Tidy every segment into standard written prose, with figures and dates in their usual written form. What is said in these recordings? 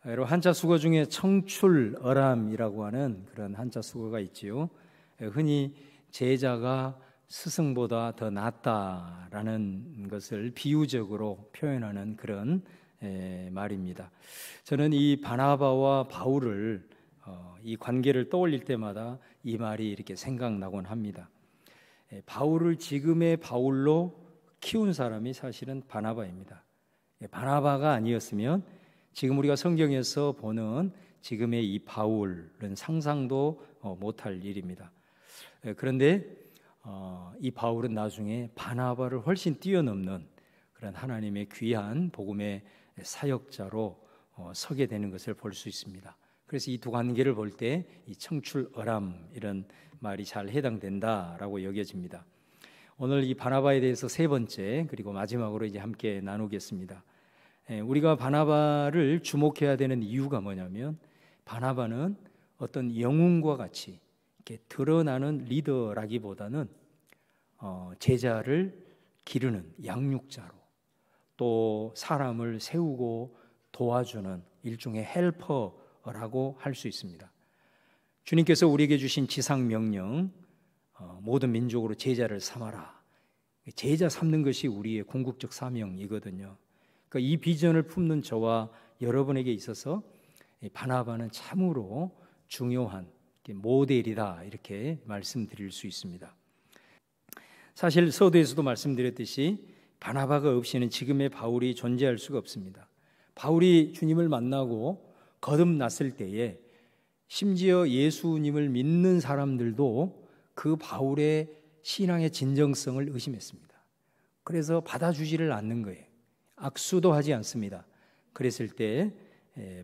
여러분, 한자 수거 중에 청출어람이라고 하는 그런 한자 수거가 있지요. 흔히 제자가 스승보다 더 낫다라는 것을 비유적으로 표현하는 그런 말입니다. 저는 이 바나바와 바울을 이 관계를 떠올릴 때마다 이 말이 이렇게 생각나곤 합니다. 바울을 지금의 바울로 키운 사람이 사실은 바나바입니다. 바나바가 아니었으면 지금 우리가 성경에서 보는 지금의 이 바울은 상상도 못할 일입니다. 그런데 이 바울은 나중에 바나바를 훨씬 뛰어넘는 그런 하나님의 귀한 복음의 사역자로 서게 되는 것을 볼 수 있습니다. 그래서 이 두 관계를 볼 때 이 청출어람 이런 말이 잘 해당된다라고 여겨집니다. 오늘 이 바나바에 대해서 세 번째 그리고 마지막으로 이제 함께 나누겠습니다. 우리가 바나바를 주목해야 되는 이유가 뭐냐면 바나바는 어떤 영웅과 같이 이렇게 드러나는 리더라기보다는 제자를 기르는 양육자로 또 사람을 세우고 도와주는 일종의 헬퍼라고 할 수 있습니다. 주님께서 우리에게 주신 지상명령 모든 민족으로 제자를 삼아라. 제자 삼는 것이 우리의 궁극적 사명이거든요. 그러니까 이 비전을 품는 저와 여러분에게 있어서 바나바는 참으로 중요한 모델이다 이렇게 말씀드릴 수 있습니다. 사실 서두에서도 말씀드렸듯이 바나바가 없이는 지금의 바울이 존재할 수가 없습니다. 바울이 주님을 만나고 거듭났을 때에 심지어 예수님을 믿는 사람들도 그 바울의 신앙의 진정성을 의심했습니다. 그래서 받아주지를 않는 거예요. 악수도 하지 않습니다. 그랬을 때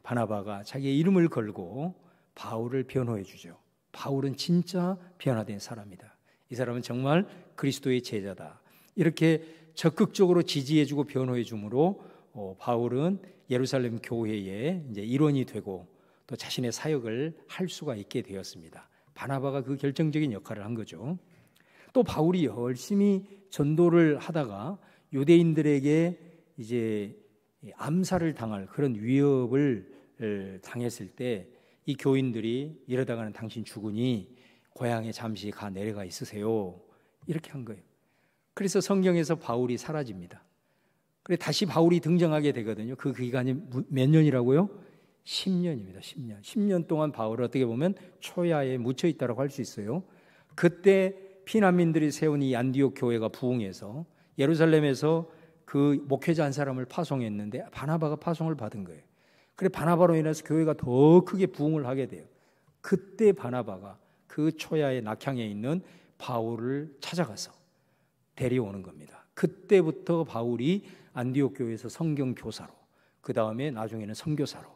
바나바가 자기의 이름을 걸고 바울을 변호해 주죠. 바울은 진짜 변화된 사람이다. 이 사람은 정말 그리스도의 제자다. 이렇게 적극적으로 지지해 주고 변호해 주므로 바울은 예루살렘 교회의 이제 일원이 되고 또 자신의 사역을 할 수가 있게 되었습니다. 바나바가 그 결정적인 역할을 한 거죠. 또 바울이 열심히 전도를 하다가 유대인들에게 이제 암살을 당할 그런 위협을 당했을 때 이 교인들이 이러다가는 당신 죽으니 고향에 잠시 가 내려가 있으세요. 이렇게 한 거예요. 그래서 성경에서 바울이 사라집니다. 그래 다시 바울이 등장하게 되거든요. 그 기간이 몇 년이라고요? 10년입니다. 10년. 10년 동안 바울은 어떻게 보면 초야에 묻혀 있다고 할 수 있어요. 그때 피난민들이 세운 이 안디옥 교회가 부흥해서 예루살렘에서 그 목회자 한 사람을 파송했는데 바나바가 파송을 받은 거예요. 그래 바나바로 인해서 교회가 더 크게 부흥을 하게 돼요. 그때 바나바가 그 초야의 낙향에 있는 바울을 찾아가서 데려오는 겁니다. 그때부터 바울이 안디옥 교회에서 성경 교사로, 그 다음에 나중에는 선교사로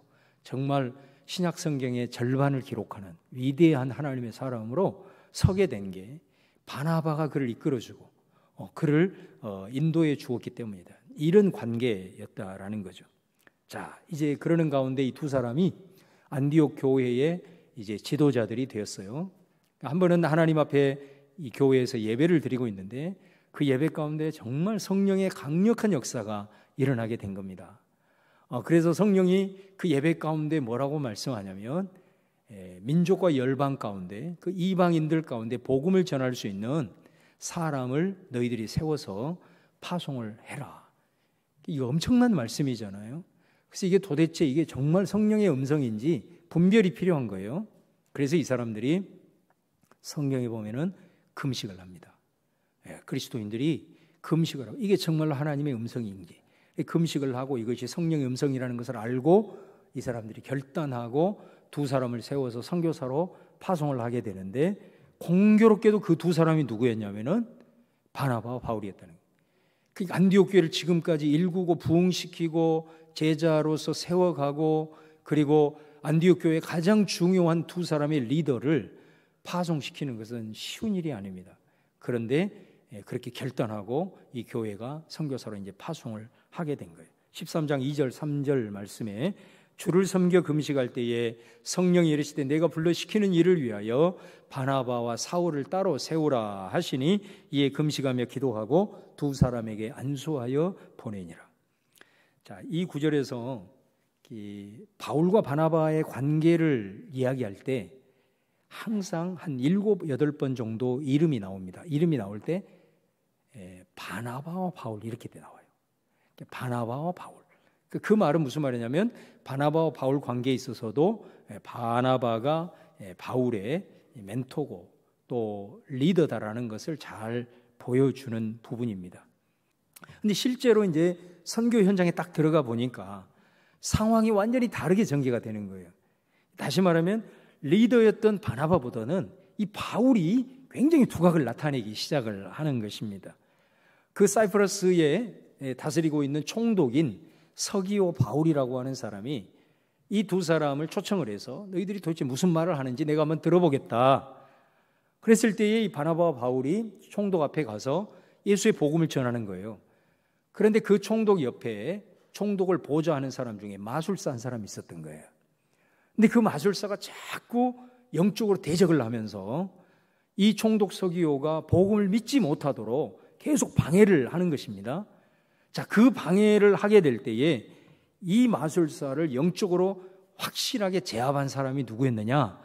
정말 신약 성경의 절반을 기록하는 위대한 하나님의 사람으로 서게 된 게 바나바가 그를 이끌어주고 그를 인도해 주었기 때문이다. 이런 관계였다라는 거죠. 자, 이제 그러는 가운데 이 두 사람이 안디옥 교회의 이제 지도자들이 되었어요. 한 번은 하나님 앞에 이 교회에서 예배를 드리고 있는데 그 예배 가운데 정말 성령의 강력한 역사가 일어나게 된 겁니다. 그래서 성령이 그 예배 가운데 뭐라고 말씀하냐면 민족과 열방 가운데 그 이방인들 가운데 복음을 전할 수 있는 사람을 너희들이 세워서 파송을 해라. 이거 엄청난 말씀이잖아요. 그래서 이게 도대체 이게 정말 성령의 음성인지 분별이 필요한 거예요. 그래서 이 사람들이 성경에 보면은 금식을 합니다. 그리스도인들이 금식을 하고 이게 정말로 하나님의 음성인지 금식을 하고 이것이 성령의 음성이라는 것을 알고 이 사람들이 결단하고 두 사람을 세워서 선교사로 파송을 하게 되는데 공교롭게도 그 두 사람이 누구였냐면은 바나바와 바울이었다는 거예요. 그 안디옥 교회를 지금까지 일구고 부흥시키고 제자로서 세워가고 그리고 안디옥 교회의 가장 중요한 두 사람의 리더를 파송시키는 것은 쉬운 일이 아닙니다. 그런데 그렇게 결단하고 이 교회가 선교사로 이제 파송을 하게 된 거예요. 13장 2절 3절 말씀에 주를 섬겨 금식할 때에 성령이 이르시되 내가 불러 시키는 일을 위하여 바나바와 사울을 따로 세우라 하시니 이에 금식하며 기도하고 두 사람에게 안수하여 보내니라. 자, 이 구절에서 바울과 바나바의 관계를 이야기할 때 항상 한 7, 8번 정도 이름이 나옵니다. 이름이 나올 때 바나바와 바울 이렇게 나와요. 바나바와 바울. 그 말은 무슨 말이냐면 바나바와 바울 관계에 있어서도 바나바가 바울의 멘토고 또 리더다라는 것을 잘 보여주는 부분입니다. 근데 실제로 이제 선교 현장에 딱 들어가 보니까 상황이 완전히 다르게 전개가 되는 거예요. 다시 말하면 리더였던 바나바보다는 이 바울이 굉장히 두각을 나타내기 시작을 하는 것입니다. 그 사이프러스에 다스리고 있는 총독인 서기오 바울이라고 하는 사람이 이 두 사람을 초청을 해서 너희들이 도대체 무슨 말을 하는지 내가 한번 들어보겠다. 그랬을 때에 이 바나바와 바울이 총독 앞에 가서 예수의 복음을 전하는 거예요. 그런데 그 총독 옆에 총독을 보좌하는 사람 중에 마술사 한 사람이 있었던 거예요. 근데 그 마술사가 자꾸 영적으로 대적을 하면서 이 총독 서기오가 복음을 믿지 못하도록 계속 방해를 하는 것입니다. 자, 그 방해를 하게 될 때에 이 마술사를 영적으로 확실하게 제압한 사람이 누구였느냐?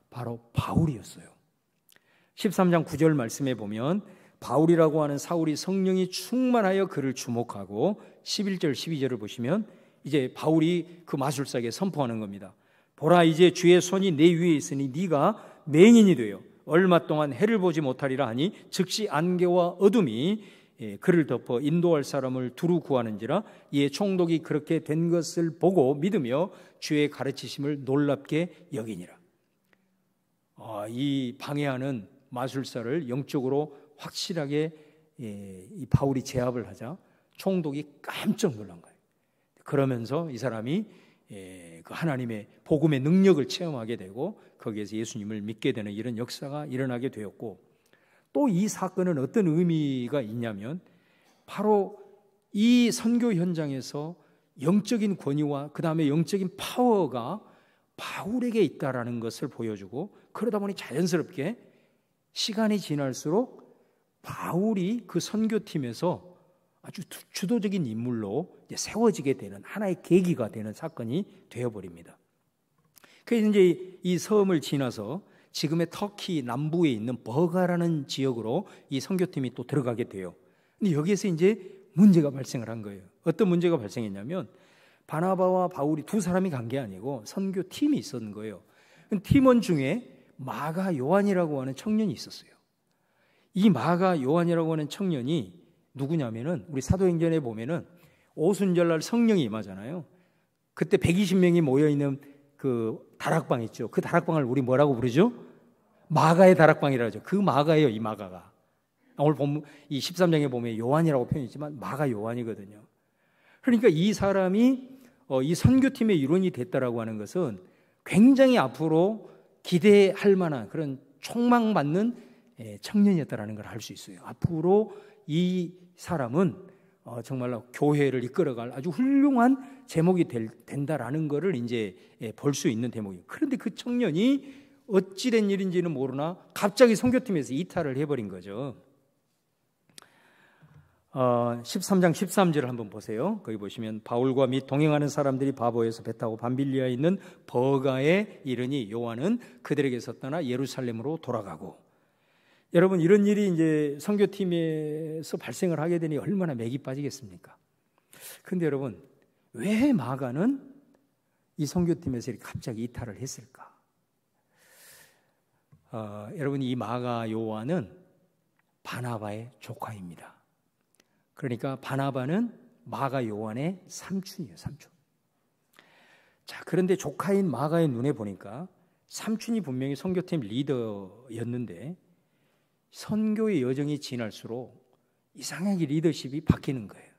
바로 바울이었어요. 13장 9절 말씀에 보면 바울이라고 하는 사울이 성령이 충만하여 그를 주목하고 11절 12절을 보시면 이제 바울이 그 마술사에게 선포하는 겁니다. 보라, 이제 주의 손이 내 위에 있으니 네가 맹인이 되어 얼마 동안 해를 보지 못하리라 하니 즉시 안개와 어둠이 그를 덮어 인도할 사람을 두루 구하는지라. 이에 총독이 그렇게 된 것을 보고 믿으며 주의 가르치심을 놀랍게 여기니라. 이 방해하는 마술사를 영적으로 확실하게 이 바울이 제압을 하자 총독이 깜짝 놀란 거예요. 그러면서 이 사람이 그 하나님의 복음의 능력을 체험하게 되고 거기에서 예수님을 믿게 되는 이런 역사가 일어나게 되었고, 또 이 사건은 어떤 의미가 있냐면 바로 이 선교 현장에서 영적인 권위와 그 다음에 영적인 파워가 바울에게 있다라는 것을 보여주고, 그러다 보니 자연스럽게 시간이 지날수록 바울이 그 선교팀에서 아주 주도적인 인물로 세워지게 되는 하나의 계기가 되는 사건이 되어버립니다. 그래서 이제 이 섬을 지나서 지금의 터키 남부에 있는 버가라는 지역으로 이 선교팀이 또 들어가게 돼요. 근데 여기에서 이제 문제가 발생을 한 거예요. 어떤 문제가 발생했냐면 바나바와 바울이 두 사람이 간 게 아니고 선교팀이 있었는 거예요. 팀원 중에 마가 요한이라고 하는 청년이 있었어요. 이 마가 요한이라고 하는 청년이 누구냐면은 우리 사도행전에 보면은 오순절날 성령이 임하잖아요. 그때 120명이 모여있는 그 다락방 있죠. 그 다락방을 우리 뭐라고 부르죠? 마가의 다락방이라고 하죠. 그 마가예요, 이 마가가. 오늘 본문 이 13장에 보면 요한이라고 표현했지만 마가 요한이거든요. 그러니까 이 사람이 이 선교팀의 일원이 됐다라고 하는 것은 굉장히 앞으로 기대할 만한 그런 촉망받는 청년이었다라는 걸 알 수 있어요. 앞으로 이 사람은 정말로 교회를 이끌어갈 아주 훌륭한 제목이 된다라는 것을 이제 볼 수 있는 대목이에요. 그런데 그 청년이 어찌된 일인지는 모르나 갑자기 선교팀에서 이탈을 해버린 거죠. 13장 13절을 한번 보세요. 거기 보시면 바울과 및 동행하는 사람들이 바보에서 배 타고 밤빌리아에 있는 버가에 이르니 요한은 그들에게서 떠나 예루살렘으로 돌아가고. 여러분, 이런 일이 이제 선교팀에서 발생을 하게 되니 얼마나 맥이 빠지겠습니까? 그런데 여러분, 왜 마가는 이 선교팀에서 이렇게 갑자기 이탈을 했을까? 여러분, 이 마가 요한은 바나바의 조카입니다. 그러니까 바나바는 마가 요한의 삼촌이에요, 삼촌. 자, 그런데 조카인 마가의 눈에 보니까 삼촌이 분명히 선교팀 리더였는데 선교의 여정이 지날수록 이상하게 리더십이 바뀌는 거예요.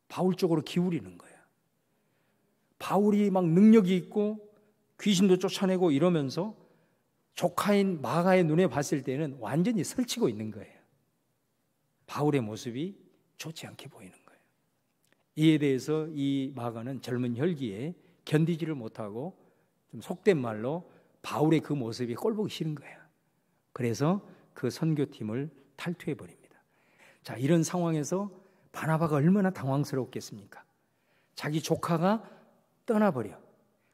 바울 쪽으로 기울이는 거예요. 바울이 막 능력이 있고 귀신도 쫓아내고 이러면서 조카인 마가의 눈에 봤을 때는 완전히 설치고 있는 거예요. 바울의 모습이 좋지 않게 보이는 거예요. 이에 대해서 이 마가는 젊은 혈기에 견디지를 못하고 좀 속된 말로 바울의 그 모습이 꼴보기 싫은 거예요. 그래서 그 선교팀을 탈퇴해 버립니다. 자, 이런 상황에서 바나바가 얼마나 당황스러웠겠습니까? 자기 조카가 떠나버려.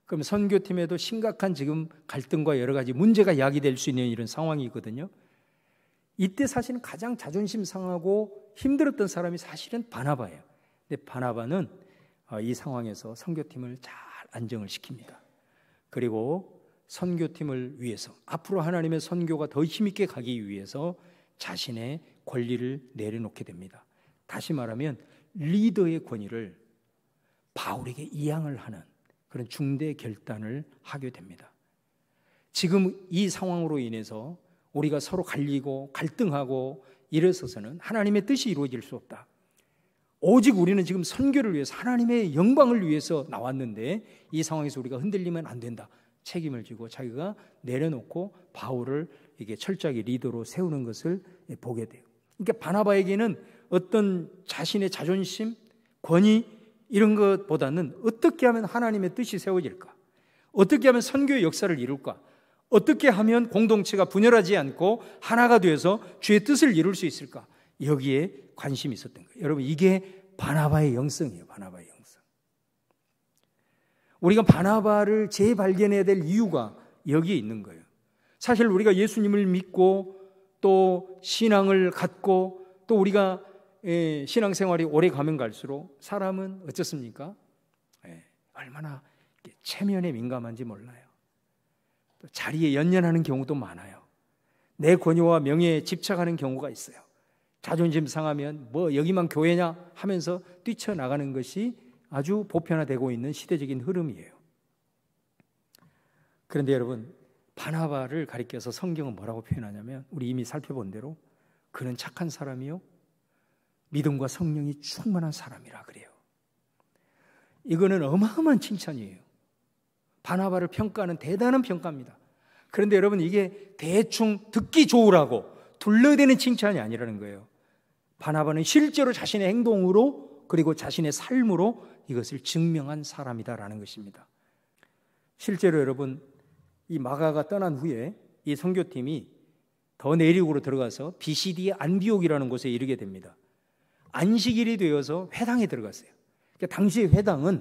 그럼 선교팀에도 심각한 지금 갈등과 여러 가지 문제가 야기될 수 있는 이런 상황이거든요. 이때 사실은 가장 자존심 상하고 힘들었던 사람이 사실은 바나바예요. 근데 바나바는 이 상황에서 선교팀을 잘 안정을 시킵니다. 그리고 선교팀을 위해서, 앞으로 하나님의 선교가 더 힘있게 가기 위해서 자신의 권리를 내려놓게 됩니다. 다시 말하면 리더의 권위를 바울에게 이양을 하는 그런 중대 결단을 하게 됩니다. 지금 이 상황으로 인해서 우리가 서로 갈리고 갈등하고 이래서는 하나님의 뜻이 이루어질 수 없다. 오직 우리는 지금 선교를 위해서, 하나님의 영광을 위해서 나왔는데 이 상황에서 우리가 흔들리면 안 된다. 책임을 지고 자기가 내려놓고 바울을 이게 철저하게 리더로 세우는 것을 보게 돼요. 그러니까 바나바에게는 어떤 자신의 자존심, 권위 이런 것보다는 어떻게 하면 하나님의 뜻이 세워질까? 어떻게 하면 선교의 역사를 이룰까? 어떻게 하면 공동체가 분열하지 않고 하나가 되어서 주의 뜻을 이룰 수 있을까? 여기에 관심이 있었던 거예요. 여러분, 이게 바나바의 영성이에요. 바나바의 영성. 우리가 바나바를 재발견해야 될 이유가 여기에 있는 거예요. 사실 우리가 예수님을 믿고 또 신앙을 갖고 또 우리가 신앙생활이 오래 가면 갈수록 사람은 어떻습니까? 얼마나 체면에 민감한지 몰라요. 또 자리에 연연하는 경우도 많아요. 내 권위와 명예에 집착하는 경우가 있어요. 자존심 상하면 뭐 여기만 교회냐 하면서 뛰쳐나가는 것이 아주 보편화되고 있는 시대적인 흐름이에요. 그런데 여러분, 바나바를 가리켜서 성경은 뭐라고 표현하냐면, 우리 이미 살펴본 대로 그는 착한 사람이요 믿음과 성령이 충만한 사람이라 그래요. 이거는 어마어마한 칭찬이에요. 바나바를 평가하는 대단한 평가입니다. 그런데 여러분, 이게 대충 듣기 좋으라고 둘러대는 칭찬이 아니라는 거예요. 바나바는 실제로 자신의 행동으로 그리고 자신의 삶으로 이것을 증명한 사람이다라는 것입니다. 실제로 여러분, 이 마가가 떠난 후에 이 선교팀이 더 내륙으로 들어가서 비시디의 안디옥이라는 곳에 이르게 됩니다. 안식일이 되어서 회당에 들어갔어요. 그러니까 당시의 회당은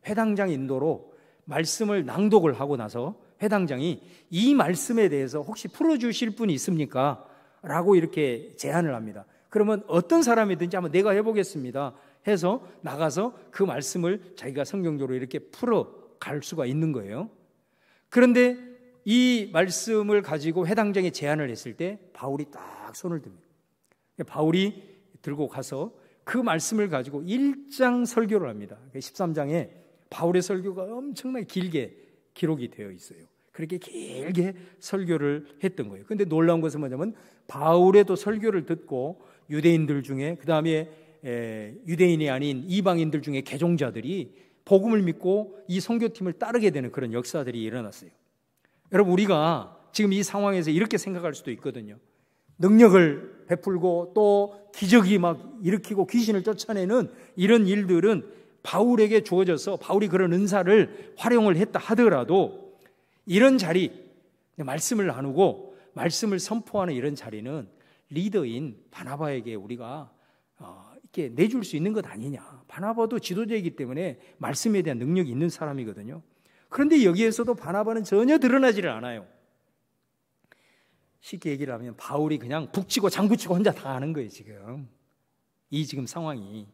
회당장 인도로 말씀을 낭독을 하고 나서 회당장이 이 말씀에 대해서 혹시 풀어주실 분이 있습니까? 라고 이렇게 제안을 합니다. 그러면 어떤 사람이든지 한번 내가 해보겠습니다 해서 나가서 그 말씀을 자기가 성경적으로 이렇게 풀어갈 수가 있는 거예요. 그런데 이 말씀을 가지고 회당장에 제안을 했을 때 바울이 딱 손을 듭니다. 바울이 들고 가서 그 말씀을 가지고 1장 설교를 합니다. 13장에 바울의 설교가 엄청나게 길게 기록이 되어 있어요. 그렇게 길게 설교를 했던 거예요. 그런데 놀라운 것은 뭐냐면 바울의 또 설교를 듣고 유대인들 중에, 그 다음에 유대인이 아닌 이방인들 중에 개종자들이 복음을 믿고 이 선교팀을 따르게 되는 그런 역사들이 일어났어요. 여러분, 우리가 지금 이 상황에서 이렇게 생각할 수도 있거든요. 능력을 베풀고 또 기적이 막 일으키고 귀신을 쫓아내는 이런 일들은 바울에게 주어져서 바울이 그런 은사를 활용을 했다 하더라도, 이런 자리, 말씀을 나누고 말씀을 선포하는 이런 자리는 리더인 바나바에게 우리가 이렇게 내줄 수 있는 것 아니냐. 바나바도 지도자이기 때문에 말씀에 대한 능력이 있는 사람이거든요. 그런데 여기에서도 바나바는 전혀 드러나지를 않아요. 쉽게 얘기를 하면 바울이 그냥 북치고 장구치고 혼자 다 하는 거예요. 지금 상황이.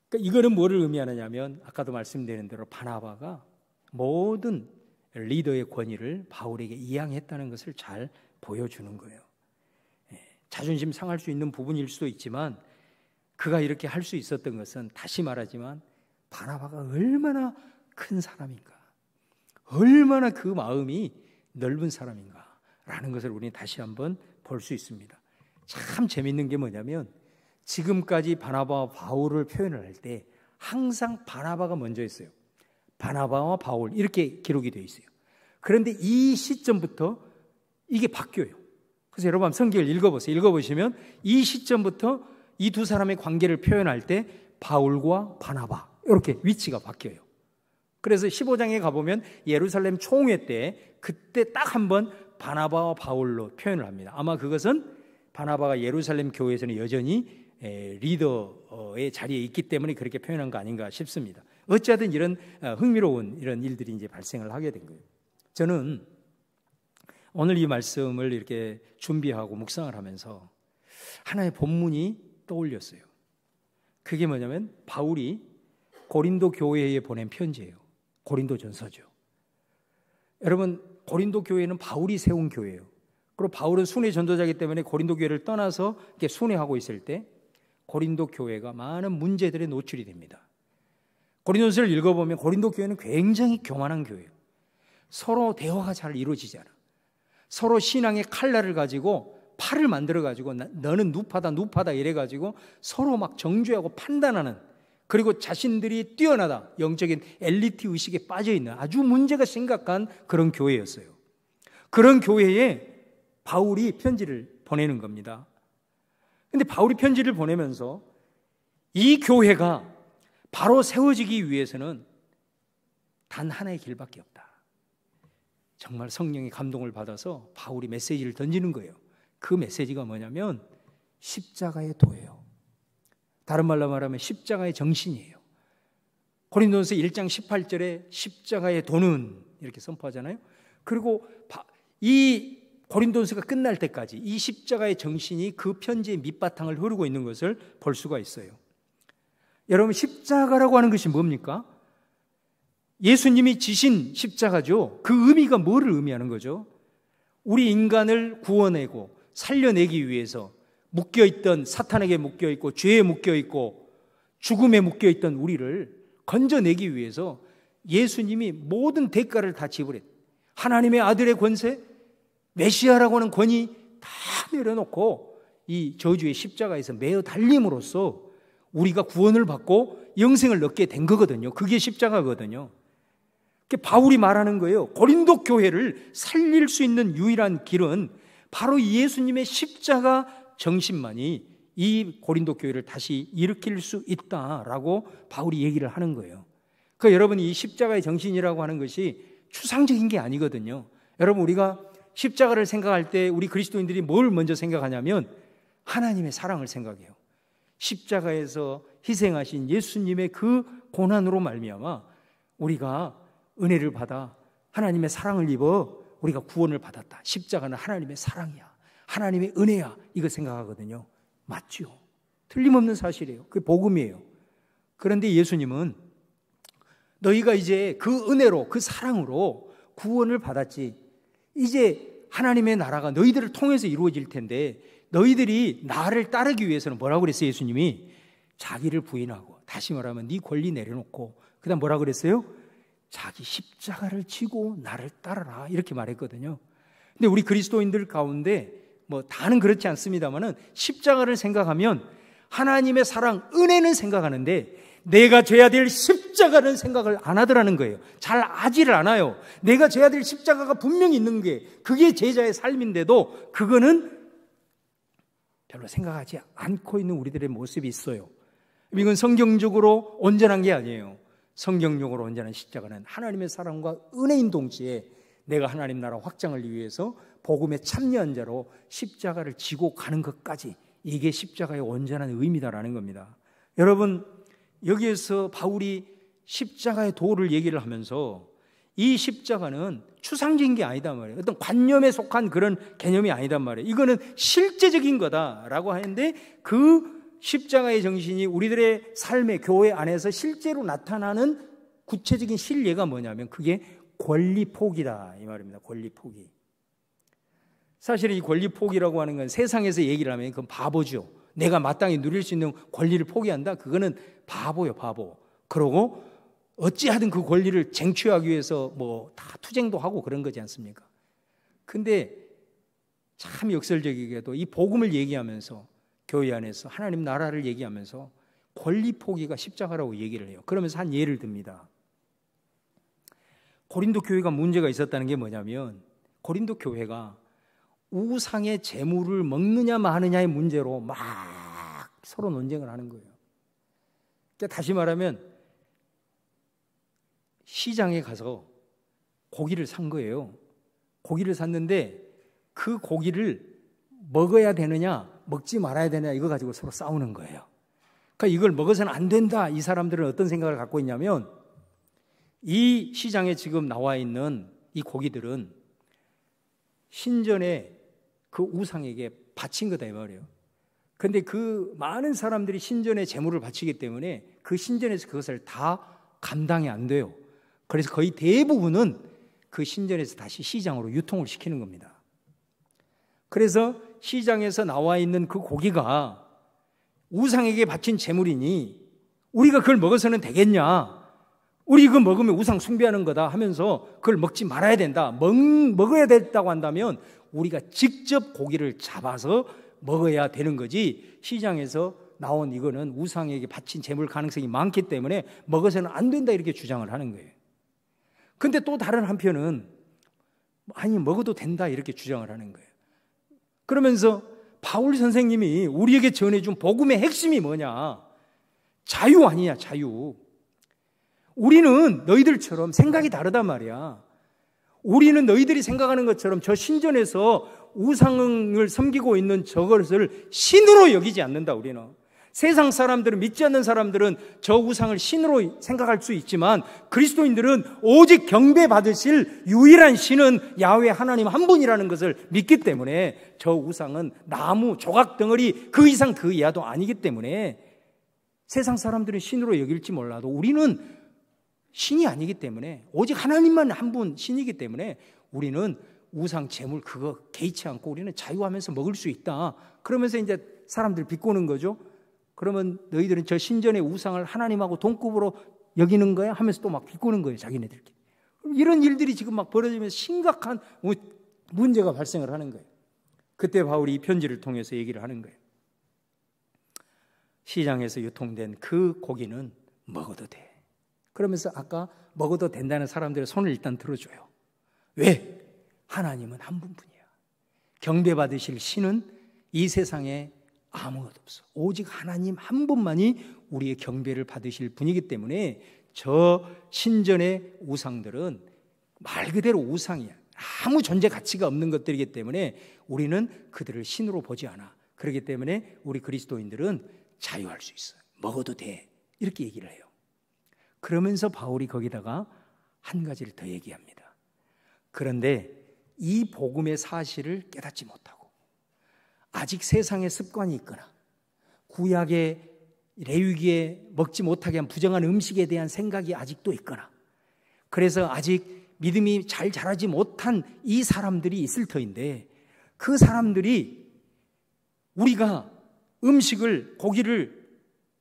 그러니까 이거는 뭐를 의미하느냐면, 아까도 말씀드린 대로 바나바가 모든 리더의 권위를 바울에게 이양했다는 것을 잘 보여주는 거예요. 자존심 상할 수 있는 부분일 수도 있지만 그가 이렇게 할 수 있었던 것은, 다시 말하지만 바나바가 얼마나 큰 사람인가, 얼마나 그 마음이 넓은 사람인가 라는 것을 우리는 다시 한번 볼 수 있습니다. 참 재밌는 게 뭐냐면, 지금까지 바나바와 바울을 표현을 할 때 항상 바나바가 먼저 했어요. 바나바와 바울 이렇게 기록이 되어 있어요. 그런데 이 시점부터 이게 바뀌어요. 그래서 여러분 한번 성경을 읽어보세요. 읽어보시면 이 시점부터 이 두 사람의 관계를 표현할 때 바울과 바나바 이렇게 위치가 바뀌어요. 그래서 15장에 가보면 예루살렘 총회 때 그때 딱 한 번 바나바와 바울로 표현을 합니다. 아마 그것은 바나바가 예루살렘 교회에서는 여전히 리더의 자리에 있기 때문에 그렇게 표현한 거 아닌가 싶습니다. 어찌하든 이런 흥미로운 이런 일들이 이제 발생을 하게 된 거예요. 저는 오늘 이 말씀을 이렇게 준비하고 묵상을 하면서 하나의 본문이 떠올렸어요. 그게 뭐냐면 바울이 고린도 교회에 보낸 편지예요. 고린도전서죠. 여러분, 고린도 교회는 바울이 세운 교회예요. 그리고 바울은 순회 전도자이기 때문에 고린도 교회를 떠나서 이렇게 순회하고 있을 때 고린도 교회가 많은 문제들에 노출이 됩니다. 고린도서를 읽어보면 고린도 교회는 굉장히 교만한 교회예요. 서로 대화가 잘 이루어지지 않아. 서로 신앙의 칼날을 가지고 팔을 만들어가지고 너는 누파다 이래가지고 서로 막 정죄하고 판단하는, 그리고 자신들이 뛰어나다, 영적인 엘리트 의식에 빠져있는 아주 문제가 심각한 그런 교회였어요. 그런 교회에 바울이 편지를 보내는 겁니다. 근데 바울이 편지를 보내면서 이 교회가 바로 세워지기 위해서는 단 하나의 길밖에 없다. 정말 성령의 감동을 받아서 바울이 메시지를 던지는 거예요. 그 메시지가 뭐냐면 십자가의 도예요. 다른 말로 말하면 십자가의 정신이에요. 고린도전서 1장 18절에 십자가의 도는 이렇게 선포하잖아요. 그리고 이 고린도전서가 끝날 때까지 이 십자가의 정신이 그 편지의 밑바탕을 흐르고 있는 것을 볼 수가 있어요. 여러분, 십자가라고 하는 것이 뭡니까? 예수님이 지신 십자가죠. 그 의미가 뭐를 의미하는 거죠? 우리 인간을 구원하고 살려내기 위해서 묶여있던, 사탄에게 묶여있고 죄에 묶여있고 죽음에 묶여있던 우리를 건져내기 위해서 예수님이 모든 대가를 다 지불했다. 하나님의 아들의 권세, 메시아라고 하는 권위 다 내려놓고 이 저주의 십자가에서 매어 달림으로써 우리가 구원을 받고 영생을 얻게 된 거거든요. 그게 십자가거든요. 바울이 말하는 거예요. 고린도 교회를 살릴 수 있는 유일한 길은 바로 예수님의 십자가 정신만이 이 고린도 교회를 다시 일으킬 수 있다라고 바울이 얘기를 하는 거예요. 그러니까 여러분, 이 십자가의 정신이라고 하는 것이 추상적인 게 아니거든요. 여러분, 우리가 십자가를 생각할 때 우리 그리스도인들이 뭘 먼저 생각하냐면 하나님의 사랑을 생각해요. 십자가에서 희생하신 예수님의 그 고난으로 말미암아 우리가 은혜를 받아 하나님의 사랑을 입어 우리가 구원을 받았다. 십자가는 하나님의 사랑이야, 하나님의 은혜야, 이거 생각하거든요. 맞죠? 틀림없는 사실이에요. 그게 복음이에요. 그런데 예수님은 너희가 이제 그 은혜로, 그 사랑으로 구원을 받았지, 이제 하나님의 나라가 너희들을 통해서 이루어질 텐데 너희들이 나를 따르기 위해서는 뭐라고 그랬어요? 예수님이 자기를 부인하고, 다시 말하면 네 권리 내려놓고, 그 다음 뭐라고 그랬어요? 자기 십자가를 지고 나를 따르라, 이렇게 말했거든요. 근데 우리 그리스도인들 가운데 뭐 다는 그렇지 않습니다만은 십자가를 생각하면 하나님의 사랑, 은혜는 생각하는데 내가 져야 될 십자가는 생각을 안 하더라는 거예요. 잘 아지를 않아요. 내가 져야 될 십자가가 분명히 있는 게 그게 제자의 삶인데도 그거는 별로 생각하지 않고 있는 우리들의 모습이 있어요. 이건 성경적으로 온전한 게 아니에요. 성경적으로 온전한 십자가는 하나님의 사랑과 은혜인 동시에 내가 하나님 나라 확장을 위해서 복음에 참여한 자로 십자가를 지고 가는 것까지, 이게 십자가의 온전한 의미다라는 겁니다. 여러분, 여기에서 바울이 십자가의 도를 얘기를 하면서 이 십자가는 추상적인 게 아니다 말이에요. 어떤 관념에 속한 그런 개념이 아니단 말이에요. 이거는 실제적인 거다라고 하는데 그 십자가의 정신이 우리들의 삶의 교회 안에서 실제로 나타나는 구체적인 실례가 뭐냐면 그게 권리 포기다, 이 말입니다. 권리 포기. 사실 이 권리 포기라고 하는 건 세상에서 얘기를 하면 그건 바보죠. 내가 마땅히 누릴 수 있는 권리를 포기한다? 그거는 바보요, 바보. 그러고 어찌하든 그 권리를 쟁취하기 위해서 뭐 다 투쟁도 하고 그런 거지 않습니까? 근데 참 역설적이게도 이 복음을 얘기하면서 교회 안에서 하나님 나라를 얘기하면서 권리 포기가 십자가라고 얘기를 해요. 그러면서 한 예를 듭니다. 고린도 교회가 문제가 있었다는 게 뭐냐면 고린도 교회가 우상의 재물을 먹느냐 마느냐의 문제로 막 서로 논쟁을 하는 거예요. 그러니까 다시 말하면 시장에 가서 고기를 산 거예요. 고기를 샀는데 그 고기를 먹어야 되느냐 먹지 말아야 되느냐 이거 가지고 서로 싸우는 거예요. 그러니까 이걸 먹어서는 안 된다. 이 사람들은 어떤 생각을 갖고 있냐면 이 시장에 지금 나와 있는 이 고기들은 신전에 그 우상에게 바친 거다 이 말이에요. 그런데 그 많은 사람들이 신전에 제물을 바치기 때문에 그 신전에서 그것을 다 감당이 안 돼요. 그래서 거의 대부분은 그 신전에서 다시 시장으로 유통을 시키는 겁니다. 그래서 시장에서 나와 있는 그 고기가 우상에게 바친 제물이니 우리가 그걸 먹어서는 되겠냐? 우리 이거 먹으면 우상 숭배하는 거다 하면서 그걸 먹지 말아야 된다. 먹어야 된다고 한다면 우리가 직접 고기를 잡아서 먹어야 되는 거지, 시장에서 나온 이거는 우상에게 바친 제물 가능성이 많기 때문에 먹어서는 안 된다 이렇게 주장을 하는 거예요. 근데 또 다른 한편은 아니 먹어도 된다 이렇게 주장을 하는 거예요. 그러면서 바울 선생님이 우리에게 전해준 복음의 핵심이 뭐냐? 자유 아니냐, 자유. 우리는 너희들처럼 생각이 다르단 말이야. 우리는 너희들이 생각하는 것처럼 저 신전에서 우상을 섬기고 있는 저것을 신으로 여기지 않는다. 우리는 세상 사람들은, 믿지 않는 사람들은 저 우상을 신으로 생각할 수 있지만 그리스도인들은 오직 경배받으실 유일한 신은 야훼 하나님 한 분이라는 것을 믿기 때문에 저 우상은 나무, 조각 덩어리 그 이상 그 이하도 아니기 때문에 세상 사람들은 신으로 여길지 몰라도 우리는 신이 아니기 때문에 오직 하나님만 한 분 신이기 때문에 우리는 우상 제물 그거 개의치 않고 우리는 자유하면서 먹을 수 있다. 그러면서 이제 사람들 비꼬는 거죠. 그러면 너희들은 저 신전의 우상을 하나님하고 동급으로 여기는 거야? 하면서 또 막 비꼬는 거예요, 자기네들끼리. 이런 일들이 지금 막 벌어지면서 심각한 문제가 발생을 하는 거예요. 그때 바울이 이 편지를 통해서 얘기를 하는 거예요. 시장에서 유통된 그 고기는 먹어도 돼. 그러면서 아까 먹어도 된다는 사람들의 손을 일단 들어줘요. 왜? 하나님은 한 분뿐이야. 경배받으실 신은 이 세상에 아무것도 없어. 오직 하나님 한 분만이 우리의 경배를 받으실 분이기 때문에 저 신전의 우상들은 말 그대로 우상이야. 아무 존재 가치가 없는 것들이기 때문에 우리는 그들을 신으로 보지 않아. 그렇기 때문에 우리 그리스도인들은 자유할 수 있어. 먹어도 돼. 이렇게 얘기를 해요. 그러면서 바울이 거기다가 한 가지를 더 얘기합니다. 그런데 이 복음의 사실을 깨닫지 못하고 아직 세상의 습관이 있거나 구약의 레위기에 먹지 못하게 한 부정한 음식에 대한 생각이 아직도 있거나 그래서 아직 믿음이 잘 자라지 못한 이 사람들이 있을 터인데 그 사람들이 우리가 음식을, 고기를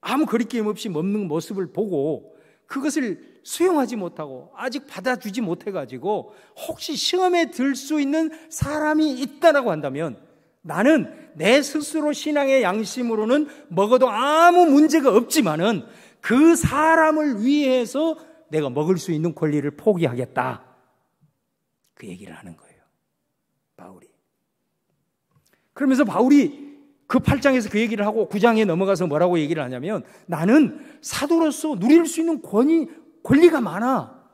아무 거리낌 없이 먹는 모습을 보고 그것을 수용하지 못하고 아직 받아주지 못해가지고 혹시 시험에 들 수 있는 사람이 있다라고 한다면 나는 내 스스로 신앙의 양심으로는 먹어도 아무 문제가 없지만은 그 사람을 위해서 내가 먹을 수 있는 권리를 포기하겠다. 그 얘기를 하는 거예요, 바울이. 그러면서 바울이 그 8장에서 그 얘기를 하고 9장에 넘어가서 뭐라고 얘기를 하냐면 나는 사도로서 누릴 수 있는 권리가 많아.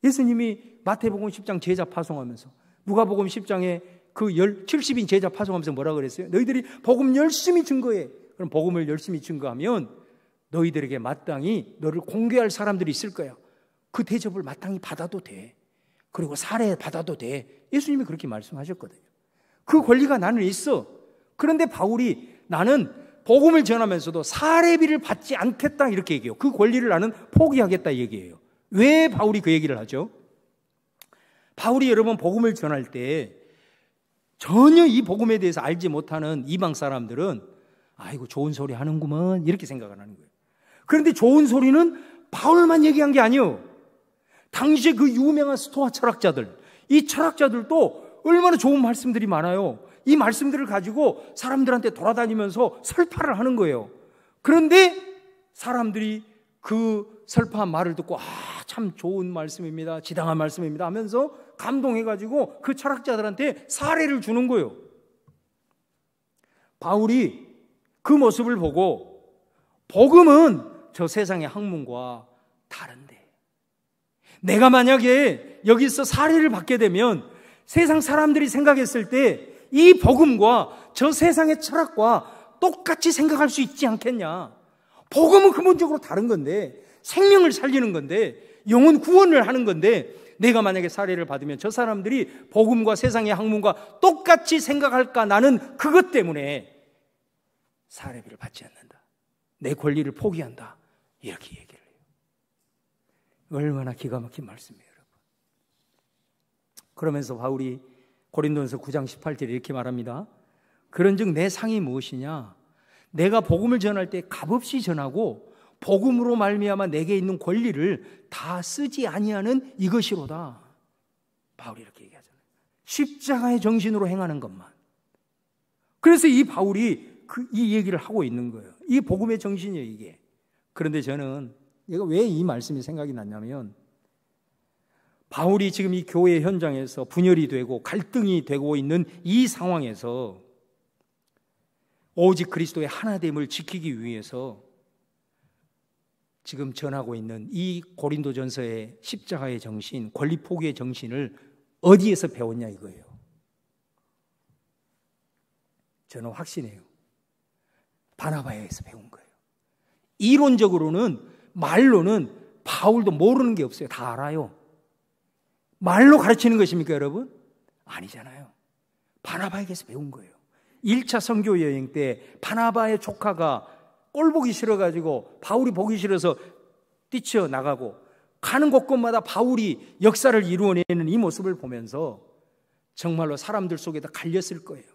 예수님이 마태복음 10장 제자 파송하면서 누가복음 10장에 그 70인 제자 파송하면서 뭐라고 그랬어요? 너희들이 복음 열심히 증거해. 그럼 복음을 열심히 증거하면 너희들에게 마땅히 너를 공개할 사람들이 있을 거야. 그 대접을 마땅히 받아도 돼. 그리고 살해 받아도 돼. 예수님이 그렇게 말씀하셨거든요. 그 권리가 나는 있어. 그런데 바울이 나는 복음을 전하면서도 살해비를 받지 않겠다 이렇게 얘기해요. 그 권리를 나는 포기하겠다 얘기해요. 왜 바울이 그 얘기를 하죠? 바울이 여러분 복음을 전할 때 전혀 이 복음에 대해서 알지 못하는 이방 사람들은 아이고 좋은 소리 하는구먼 이렇게 생각을 하는 거예요. 그런데 좋은 소리는 바울만 얘기한 게 아니에요. 당시에 그 유명한 스토아 철학자들, 이 철학자들도 얼마나 좋은 말씀들이 많아요. 이 말씀들을 가지고 사람들한테 돌아다니면서 설파를 하는 거예요. 그런데 사람들이 그 설파한 말을 듣고 참 좋은 말씀입니다, 지당한 말씀입니다 하면서 감동해가지고 그 철학자들한테 사례를 주는 거예요. 바울이 그 모습을 보고 복음은 저 세상의 학문과 다른데 내가 만약에 여기서 사례를 받게 되면 세상 사람들이 생각했을 때 이 복음과 저 세상의 철학과 똑같이 생각할 수 있지 않겠냐. 복음은 근본적으로 다른 건데, 생명을 살리는 건데, 영혼 구원을 하는 건데, 내가 만약에 살해를 받으면 저 사람들이 복음과 세상의 학문과 똑같이 생각할까? 나는 그것 때문에 살해비를 받지 않는다, 내 권리를 포기한다, 이렇게 얘기를 해요. 얼마나 기가 막힌 말씀이에요, 여러분. 그러면서 바울이 고린도전서 9장 18절에 이렇게 말합니다. 그런즉 내 상이 무엇이냐? 내가 복음을 전할 때 값없이 전하고 복음으로 말미암아 내게 있는 권리를 다 쓰지 아니하는 이것이로다. 바울이 이렇게 얘기하잖아요. 십자가의 정신으로 행하는 것만. 그래서 이 바울이 이 얘기를 하고 있는 거예요. 이 복음의 정신이에요, 이게. 그런데 저는 얘가 왜 이 말씀이 생각이 났냐면, 바울이 지금 이 교회 현장에서 분열이 되고 갈등이 되고 있는 이 상황에서 오직 그리스도의 하나됨을 지키기 위해서 지금 전하고 있는 이 고린도전서의 십자가의 정신, 권리 포기의 정신을 어디에서 배웠냐 이거예요. 저는 확신해요. 바나바에서 배운 거예요. 이론적으로는, 말로는 바울도 모르는 게 없어요. 다 알아요. 말로 가르치는 것입니까, 여러분? 아니잖아요. 바나바에게서 배운 거예요. 1차 선교 여행 때 바나바의 조카가 꼴 보기 싫어가지고 바울이 보기 싫어서 뛰쳐나가고 가는 곳곳마다 바울이 역사를 이루어내는 이 모습을 보면서 정말로 사람들 속에다 갈렸을 거예요.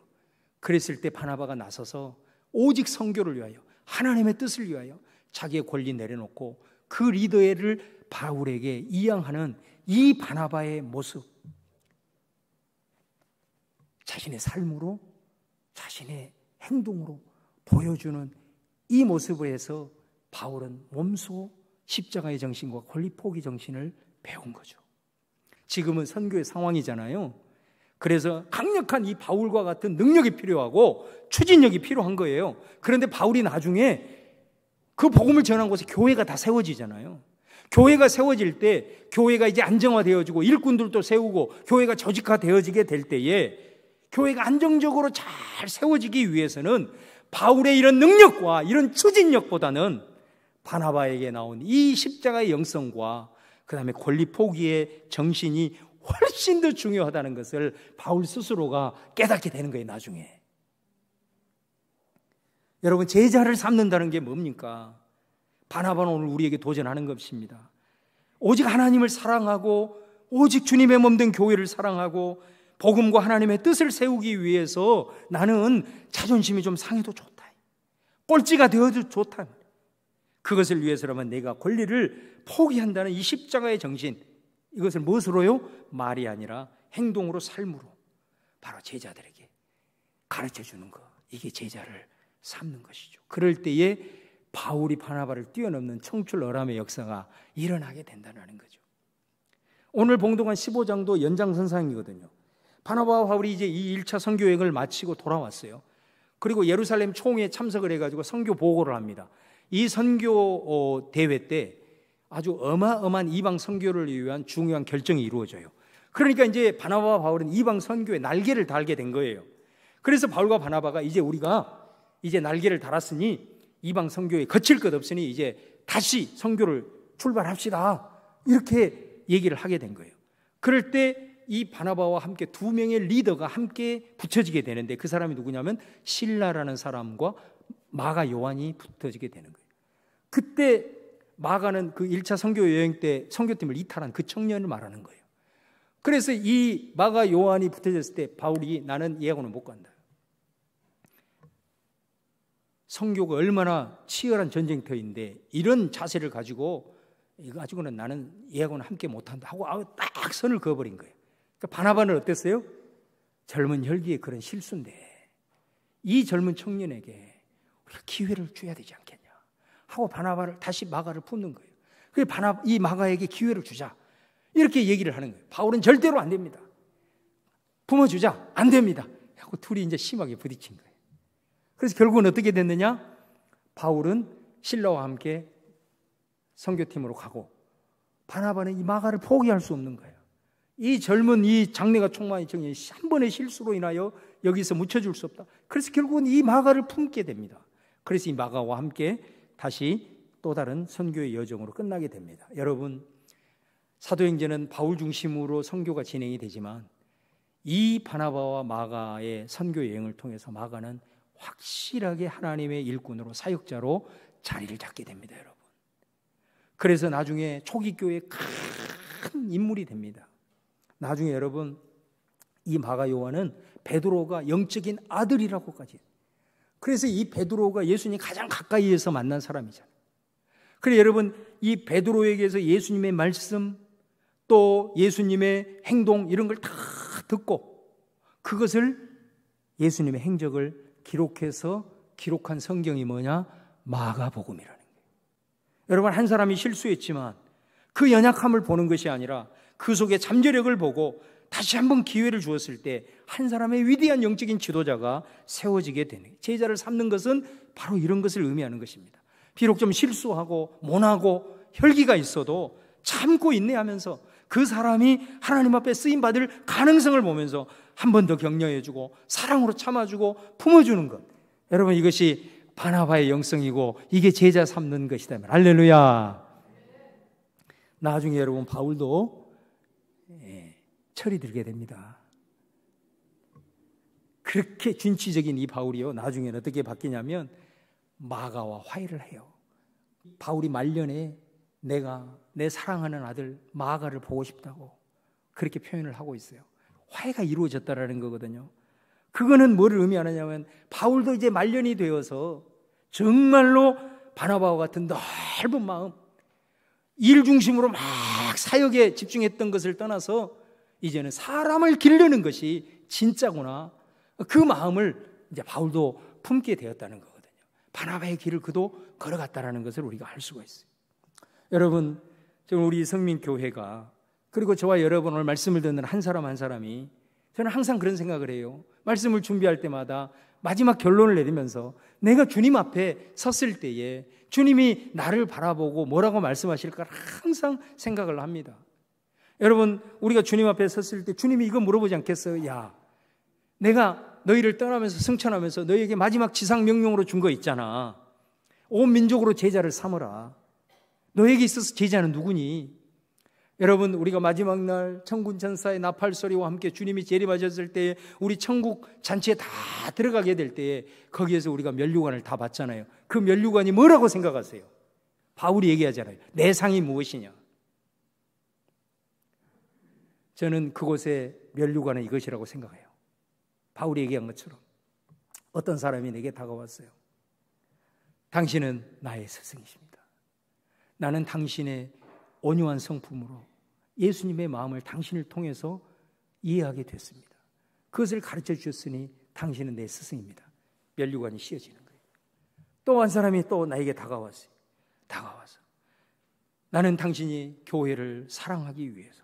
그랬을 때 바나바가 나서서 오직 선교를 위하여, 하나님의 뜻을 위하여 자기의 권리 내려놓고 그 리더를 바울에게 이양하는 이 바나바의 모습, 자신의 삶으로, 자신의 행동으로 보여주는 이 모습에서 바울은 몸소 십자가의 정신과 권리 포기 정신을 배운 거죠. 지금은 선교의 상황이잖아요. 그래서 강력한 이 바울과 같은 능력이 필요하고 추진력이 필요한 거예요. 그런데 바울이 나중에 그 복음을 전한 곳에 교회가 다 세워지잖아요. 교회가 세워질 때, 교회가 이제 안정화되어지고 일꾼들도 세우고 교회가 조직화되어지게 될 때에 교회가 안정적으로 잘 세워지기 위해서는 바울의 이런 능력과 이런 추진력보다는 바나바에게 나온 이 십자가의 영성과 그 다음에 권리 포기의 정신이 훨씬 더 중요하다는 것을 바울 스스로가 깨닫게 되는 거예요, 나중에. 여러분, 제자를 삼는다는 게 뭡니까? 바나바는 오늘 우리에게 도전하는 것입니다. 오직 하나님을 사랑하고 오직 주님의 몸된 교회를 사랑하고 복음과 하나님의 뜻을 세우기 위해서 나는 자존심이 좀 상해도 좋다, 꼴찌가 되어도 좋다, 그것을 위해서라면 내가 권리를 포기한다는 이 십자가의 정신, 이것을 무엇으로요? 말이 아니라 행동으로, 삶으로 바로 제자들에게 가르쳐주는 것, 이게 제자를 삼는 것이죠. 그럴 때에 바울이 바나바를 뛰어넘는 청출어람의 역사가 일어나게 된다는 거죠. 오늘 봉독한 15장도 연장선상이거든요. 바나바와 바울이 이제 이 1차 선교여행을 마치고 돌아왔어요. 그리고 예루살렘 총회에 참석을 해가지고 선교 보고를 합니다. 이 선교 대회 때 아주 어마어마한 이방 선교를 위한 중요한 결정이 이루어져요. 그러니까 이제 바나바와 바울은 이방 선교에 날개를 달게 된 거예요. 그래서 바울과 바나바가 우리가 이제 날개를 달았으니 이방 선교에 거칠 것 없으니 이제 다시 선교를 출발합시다, 이렇게 얘기를 하게 된 거예요. 그럴 때 이 바나바와 함께 두 명의 리더가 함께 붙여지게 되는데, 그 사람이 누구냐면 실라라는 사람과 마가 요한이 붙어지게 되는 거예요. 그때 마가는 그 1차 선교 여행 때 선교팀을 이탈한 그 청년을 말하는 거예요. 그래서 이 마가 요한이 붙어졌을 때 바울이 나는 얘하고는 못 간다. 선교가 얼마나 치열한 전쟁터인데 이런 자세를 가지고 이거 가지고는 나는 얘하고는 함께 못한다 하고 딱 선을 그어버린 거예요. 그러니까 바나바는 어땠어요? 젊은 혈기의 그런 실수인데 이 젊은 청년에게 우리가 기회를 줘야 되지 않겠냐 하고 바나바를 다시 마가를 품는 거예요. 그래서 이 마가에게 기회를 주자, 이렇게 얘기를 하는 거예요. 바울은 절대로 안 됩니다. 품어주자, 안 됩니다 하고 둘이 이제 심하게 부딪힌 거예요. 그래서 결국은 어떻게 됐느냐? 바울은 실라와 함께 선교팀으로 가고 바나바는 이 마가를 포기할 수 없는 거예요. 이 젊은 이 장래가 충만한 청년이 한 번의 실수로 인하여 여기서 묻혀줄 수 없다. 그래서 결국은 이 마가를 품게 됩니다. 그래서 이 마가와 함께 다시 또 다른 선교의 여정으로 끝나게 됩니다. 여러분, 사도행전은 바울 중심으로 선교가 진행이 되지만 이 바나바와 마가의 선교 여행을 통해서 마가는 확실하게 하나님의 일꾼으로 사역자로 자리를 잡게 됩니다, 여러분. 그래서 나중에 초기 교회의 큰 인물이 됩니다. 나중에 여러분, 이 마가 요한은 베드로가 영적인 아들이라고까지. 그래서 이 베드로가 예수님 가장 가까이에서 만난 사람이잖아요. 그래서 여러분, 이 베드로에게서 예수님의 말씀 또 예수님의 행동 이런 걸 다 듣고 그것을 예수님의 행적을 기록해서 기록한 성경이 뭐냐? 마가복음이라는 거예요. 여러분, 한 사람이 실수했지만 그 연약함을 보는 것이 아니라 그 속에 잠재력을 보고 다시 한번 기회를 주었을 때 한 사람의 위대한 영적인 지도자가 세워지게 되는 거예요. 제자를 삼는 것은 바로 이런 것을 의미하는 것입니다. 비록 좀 실수하고 모나고 혈기가 있어도 참고 인내하면서 그 사람이 하나님 앞에 쓰임받을 가능성을 보면서 한 번 더 격려해주고 사랑으로 참아주고 품어주는 것. 여러분, 이것이 바나바의 영성이고 이게 제자 삼는 것이다. 할렐루야. 나중에 여러분, 바울도 철이 들게 됩니다. 그렇게 준치적인 이 바울이요, 나중에는 어떻게 바뀌냐면 마가와 화해를 해요. 바울이 말년에 내가 내 사랑하는 아들 마가를 보고 싶다고 그렇게 표현을 하고 있어요. 화해가 이루어졌다라는 거거든요. 그거는 뭐를 의미하느냐면 바울도 이제 말년이 되어서 정말로 바나바와 같은 넓은 마음, 일 중심으로 막 사역에 집중했던 것을 떠나서 이제는 사람을 기르는 것이 진짜구나, 그 마음을 이제 바울도 품게 되었다는 거거든요. 바나바의 길을 그도 걸어갔다라는 것을 우리가 알 수가 있어요. 여러분, 지금 우리 성민교회가, 그리고 저와 여러분 오늘 말씀을 듣는 한 사람 한 사람이, 저는 항상 그런 생각을 해요. 말씀을 준비할 때마다 마지막 결론을 내리면서 내가 주님 앞에 섰을 때에 주님이 나를 바라보고 뭐라고 말씀하실까 항상 생각을 합니다. 여러분, 우리가 주님 앞에 섰을 때 주님이 이거 물어보지 않겠어요? 야, 내가 너희를 떠나면서 승천하면서 너희에게 마지막 지상 명령으로 준 거 있잖아. 온 민족으로 제자를 삼으라. 너에게 있어서 제자는 누구니? 여러분, 우리가 마지막 날 천군 천사의 나팔 소리와 함께 주님이 재림하셨을 때에 우리 천국 잔치에 다 들어가게 될 때에 거기에서 우리가 면류관을 다 받잖아요. 그 면류관이 뭐라고 생각하세요? 바울이 얘기하잖아요. 내 상이 무엇이냐? 저는 그곳의 면류관은 이것이라고 생각해요. 바울이 얘기한 것처럼 어떤 사람이 내게 다가왔어요. 당신은 나의 스승이십니다. 나는 당신의 온유한 성품으로 예수님의 마음을 당신을 통해서 이해하게 됐습니다. 그것을 가르쳐 주셨으니 당신은 내 스승입니다. 면류관이 씌어지는 거예요. 또 한 사람이 또 나에게 다가왔어요. 다가와서 나는 당신이 교회를 사랑하기 위해서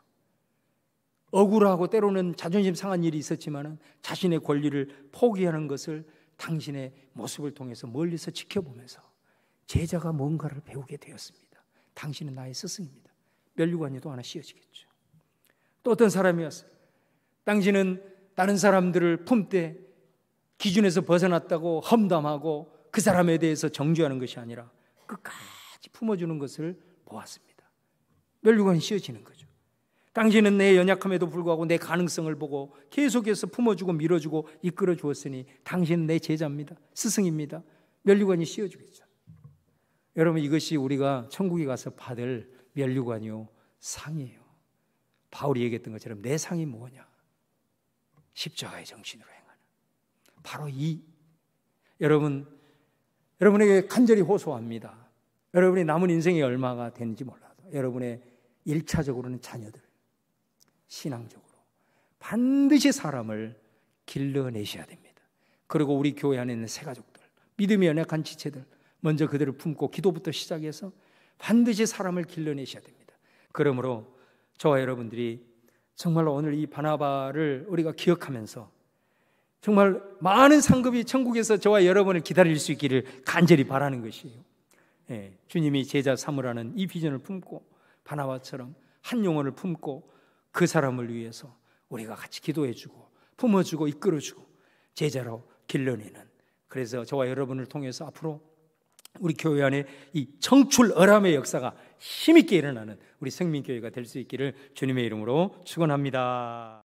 억울하고 때로는 자존심 상한 일이 있었지만 자신의 권리를 포기하는 것을 당신의 모습을 통해서 멀리서 지켜보면서 제자가 뭔가를 배우게 되었습니다. 당신은 나의 스승입니다. 면류관이 또 하나 씌워지겠죠. 또 어떤 사람이 왔어요. 당신은 다른 사람들을 품되 기준에서 벗어났다고 험담하고 그 사람에 대해서 정죄하는 것이 아니라 끝까지 품어주는 것을 보았습니다. 면류관이 씌워지는 거죠. 당신은 내 연약함에도 불구하고 내 가능성을 보고 계속해서 품어주고 밀어주고 이끌어 주었으니 당신은 내 제자입니다. 스승입니다. 면류관이 씌워주겠죠. 여러분, 이것이 우리가 천국에 가서 받을 면류관이요, 상이에요. 바울이 얘기했던 것처럼 내 상이 뭐냐? 십자가의 정신으로 행하는. 바로 이, 여러분에게 간절히 호소합니다. 여러분의 남은 인생이 얼마가 되는지 몰라도 여러분의 1차적으로는 자녀들, 신앙적으로 반드시 사람을 길러내셔야 됩니다. 그리고 우리 교회 안에 있는 새가족들, 믿음이 연약한 지체들, 먼저 그들을 품고 기도부터 시작해서 반드시 사람을 길러내셔야 됩니다. 그러므로 저와 여러분들이 정말로 오늘 이 바나바를 우리가 기억하면서 정말 많은 상급이 천국에서 저와 여러분을 기다릴 수 있기를 간절히 바라는 것이에요. 주님이 제자 삼으라는 이 비전을 품고 바나바처럼 한 영혼을 품고 그 사람을 위해서 우리가 같이 기도해주고 품어주고 이끌어주고 제자로 길러내는, 그래서 저와 여러분을 통해서 앞으로 우리 교회 안에 이 청출어람의 역사가 힘있게 일어나는 우리 생명교회가 될 수 있기를 주님의 이름으로 축원합니다.